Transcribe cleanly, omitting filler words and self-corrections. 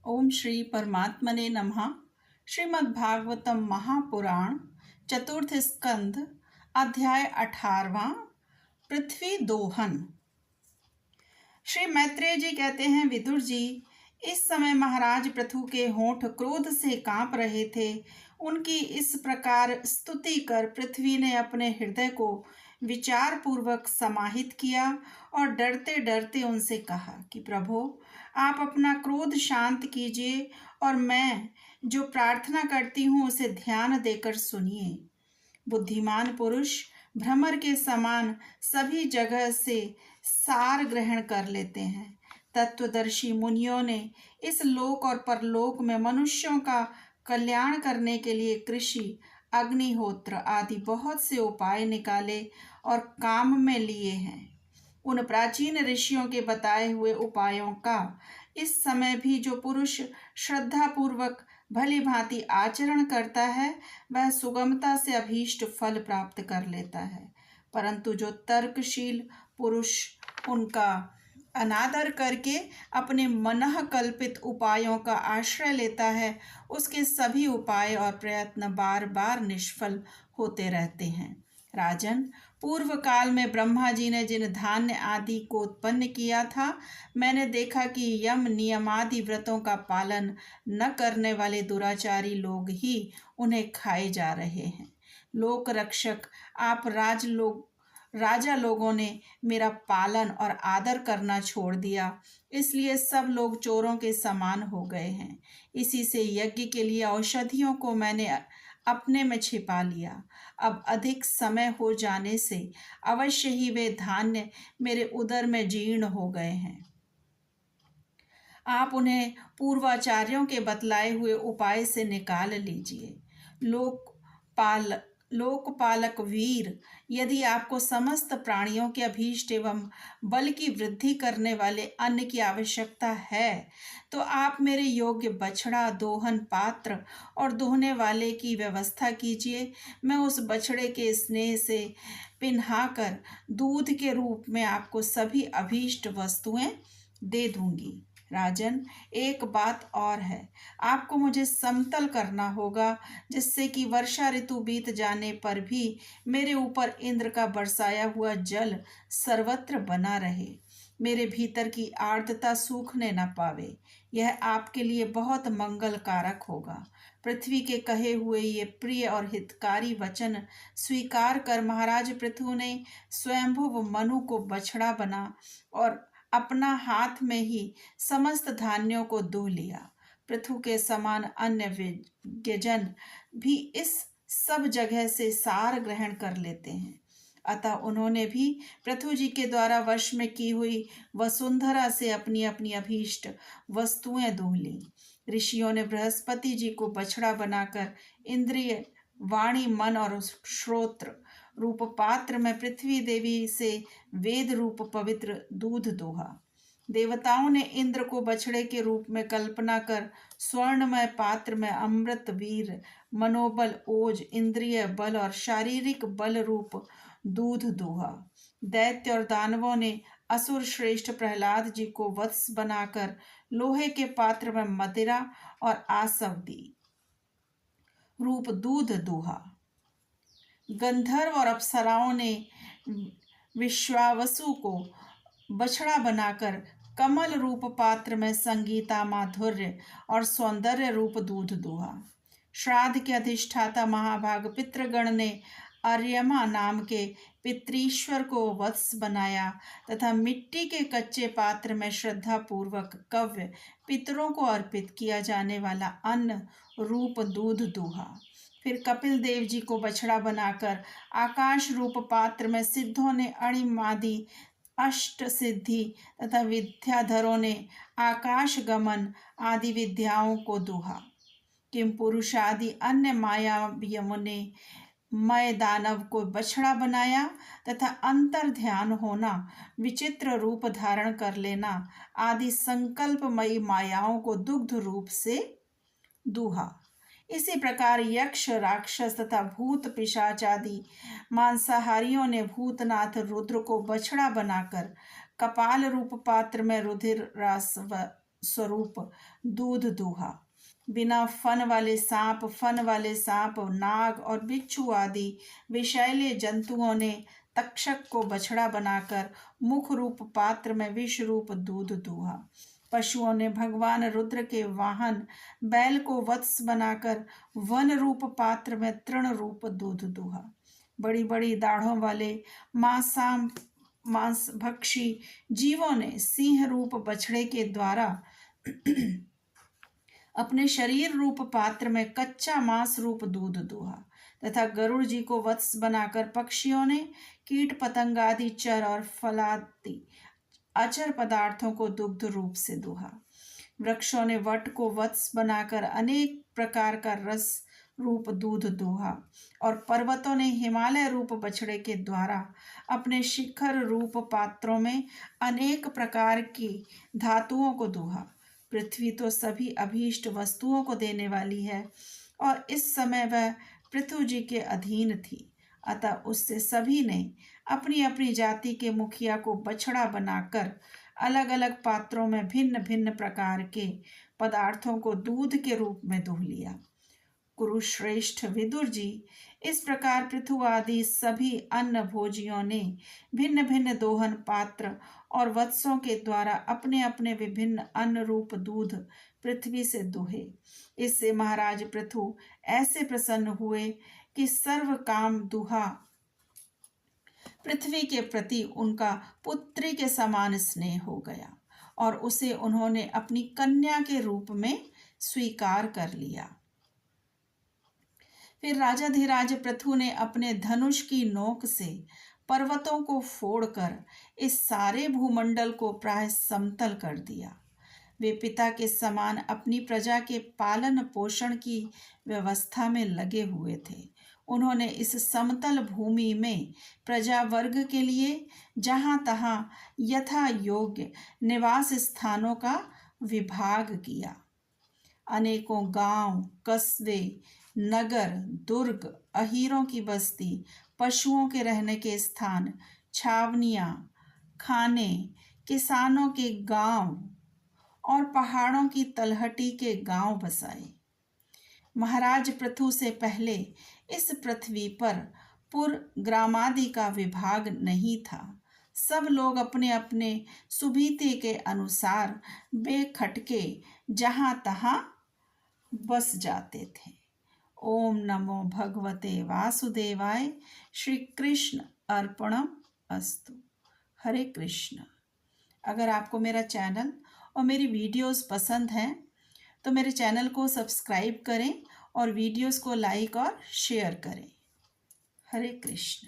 ओम श्री परमात्मने नमः। श्रीमद् भागवतम महापुराण चतुर्थ स्कंध अध्याय 18वां पृथ्वी दोहन। श्री मैत्रेय जी कहते हैं, विदुर जी, इस समय महाराज पृथु के होंठ क्रोध से कांप रहे थे। उनकी इस प्रकार स्तुति कर पृथ्वी ने अपने हृदय को विचार पूर्वक समाहित किया और डरते डरते उनसे कहा कि प्रभो, आप अपना क्रोध शांत कीजिए और मैं जो प्रार्थना करती हूँ उसे ध्यान देकर सुनिए। बुद्धिमान पुरुष भ्रमर के समान सभी जगह से सार ग्रहण कर लेते हैं। तत्वदर्शी मुनियों ने इस लोक और परलोक में मनुष्यों का कल्याण करने के लिए कृषि, अग्निहोत्र आदि बहुत से उपाय निकाले और काम में लिए हैं। उन प्राचीन ऋषियों के बताए हुए उपायों का इस समय भी जो पुरुष श्रद्धापूर्वक भली भांति आचरण करता है वह सुगमता से अभीष्ट फल प्राप्त कर लेता है, परंतु जो तर्कशील पुरुष उनका अनादर करके अपने मनः कल्पित उपायों का आश्रय लेता है उसके सभी उपाय और प्रयत्न बार बार निष्फल होते रहते हैं। राजन, पूर्व काल में ब्रह्मा जी ने जिन धान्य आदि को उत्पन्न किया था, मैंने देखा कि यम नियमादि व्रतों का पालन न करने वाले दुराचारी लोग ही उन्हें खाए जा रहे हैं। लोक रक्षक आप राजा लोगों ने मेरा पालन और आदर करना छोड़ दिया, इसलिए सब लोग चोरों के समान हो गए हैं। इसी से यज्ञ के लिए औषधियों को मैंने अपने में छिपा लिया। अब अधिक समय हो जाने से अवश्य ही वे धान्य मेरे उदर में जीर्ण हो गए हैं। आप उन्हें पूर्वाचार्यों के बतलाए हुए उपाय से निकाल लीजिए। लोकपालक वीर, यदि आपको समस्त प्राणियों के अभीष्ट एवं बल की वृद्धि करने वाले अन्न की आवश्यकता है तो आप मेरे योग्य बछड़ा, दोहन पात्र और दोहने वाले की व्यवस्था कीजिए। मैं उस बछड़े के स्नेह से पिन्हाकर दूध के रूप में आपको सभी अभीष्ट वस्तुएं दे दूंगी। राजन, एक बात और है, आपको मुझे समतल करना होगा जिससे कि वर्षा ऋतु बीत जाने पर भी मेरे ऊपर इंद्र का बरसाया हुआ जल सर्वत्र बना रहे, मेरे भीतर की आर्द्रता सूखने न पावे। यह आपके लिए बहुत मंगल कारक होगा। पृथ्वी के कहे हुए ये प्रिय और हितकारी वचन स्वीकार कर महाराज पृथु ने स्वयंभुव मनु को बछड़ा बना और अपना हाथ में ही समस्त धान्यों को दो लिया। पृथु के समान अन्य विज्ञजन भी इस सब जगह से सार ग्रहण कर लेते हैं, अतः उन्होंने भी पृथु जी के द्वारा वश में की हुई वसुंधरा से अपनी अपनी अभीष्ट वस्तुएं दूह ली। ऋषियों ने बृहस्पति जी को बछड़ा बनाकर इंद्रिय, वाणी, मन और श्रोत्र रूप पात्र में पृथ्वी देवी से वेद रूप पवित्र दूध दोहा। देवताओं ने इंद्र को बछड़े के रूप में कल्पना कर स्वर्णमय पात्र में अमृत, वीर, मनोबल, ओज, इंद्रिय बल और शारीरिक बल रूप दूध दोहा। दैत्य और दानवों ने असुर श्रेष्ठ प्रहलाद जी को वत्स बनाकर लोहे के पात्र में मदिरा और आसवदी रूप दूध दोहा। गंधर्व और अप्सराओं ने विश्वावसु को बछड़ा बनाकर कमल रूप पात्र में संगीता, माधुर्य और सौंदर्य रूप दूध दोहा। श्राद्ध के अधिष्ठाता महाभाग पितृगण ने आर्यमा नाम के पितृश्वर को वत्स बनाया तथा मिट्टी के कच्चे पात्र में श्रद्धा पूर्वक कव्य पितरों को अर्पित किया जाने वाला अन्न रूप दूध दोहा। फिर कपिल देव जी को बछड़ा बनाकर आकाश रूप पात्र में सिद्धों ने अणिमादि अष्ट सिद्धि तथा विद्याधरों ने आकाश गमन आदि विद्याओं को दोहा। किम पुरुष आदि अन्य मायावियों ने मय दानव को बछड़ा बनाया तथा अंतर ध्यान होना, विचित्र रूप धारण कर लेना आदि संकल्पमयी मायाओं को दुग्ध रूप से दोहा। इसी प्रकार यक्ष, राक्षस तथा भूत पिशाच आदि मांसाहारियों ने भूतनाथ रुद्र को बछड़ा बनाकर कपाल रूप पात्र में रुधिर रस व स्वरूप दूध दूहा। बिना फन वाले सांप, नाग और बिच्छू आदि विषैले जंतुओं ने तक्षक को बछड़ा बनाकर मुख रूप पात्र में विष रूप दूध दूहा। पशुओं ने भगवान रुद्र के वाहन बैल को वत्स बनाकर वन रूप पात्र में तृण रूप दूध दूहा। बड़ी बड़ी दाढ़ों वाले मांस भक्षी जीवों ने सिंह रूप बछड़े के द्वारा अपने शरीर रूप पात्र में कच्चा मांस रूप दूध दूहा, तथा गरुड़ जी को वत्स बनाकर पक्षियों ने कीट पतंग आदि चर और फलादि अचर पदार्थों को दुग्ध रूप से दूहा। वृक्षों ने वट को वत्स बनाकर अनेक प्रकार का रस रूप दूध दूहा, और पर्वतों ने हिमालय रूप बछड़े के द्वारा अपने शिखर रूप पात्रों में अनेक प्रकार की धातुओं को दूहा। पृथ्वी तो सभी अभीष्ट वस्तुओं को देने वाली है, और इस समय वह पृथु जी के अधीन थी, अतः उससे सभी ने अपनी अपनी जाति के मुखिया को बछड़ा बनाकर अलग अलग पात्रों में भिन्न भिन्न प्रकार के पदार्थों को दूध के रूप में दूह लिया। कुरुश्रेष्ठ विदुर जी, इस प्रकार पृथु आदि सभी अन्न भोजियों ने भिन्न भिन्न दोहन पात्र और वत्सों के द्वारा अपने अपने विभिन्न अन्न रूप दूध पृथ्वी से दुहे। इससे महाराज पृथु ऐसे प्रसन्न हुए कि सर्व काम दुहा पृथ्वी के प्रति उनका पुत्री के समान स्नेह हो गया, और उसे उन्होंने अपनी कन्या के रूप में स्वीकार कर लिया। फिर राजाधिराज पृथु ने अपने धनुष की नोक से पर्वतों को फोड़कर इस सारे भूमंडल को प्राय समतल कर दिया। वे पिता के समान अपनी प्रजा के पालन पोषण की व्यवस्था में लगे हुए थे। उन्होंने इस समतल भूमि में प्रजा वर्ग के लिए जहाँ तहाँ यथा योग्य निवास स्थानों का विभाग किया। अनेकों गांव, कस्बे, नगर, दुर्ग, अहीरों की बस्ती, पशुओं के रहने के स्थान, छावनियाँ, खाने, किसानों के गांव और पहाड़ों की तलहटी के गांव बसाए। महाराज पृथु से पहले इस पृथ्वी पर पुर ग्रामादि का विभाग नहीं था। सब लोग अपने अपने सुबीते के अनुसार बेखटके जहाँ तहाँ बस जाते थे। ओम नमो भगवते वासुदेवाय। श्री कृष्ण अर्पणम अस्तु। हरे कृष्ण। अगर आपको मेरा चैनल और मेरी वीडियोस पसंद हैं तो मेरे चैनल को सब्सक्राइब करें और वीडियोस को लाइक और शेयर करें। हरे कृष्ण।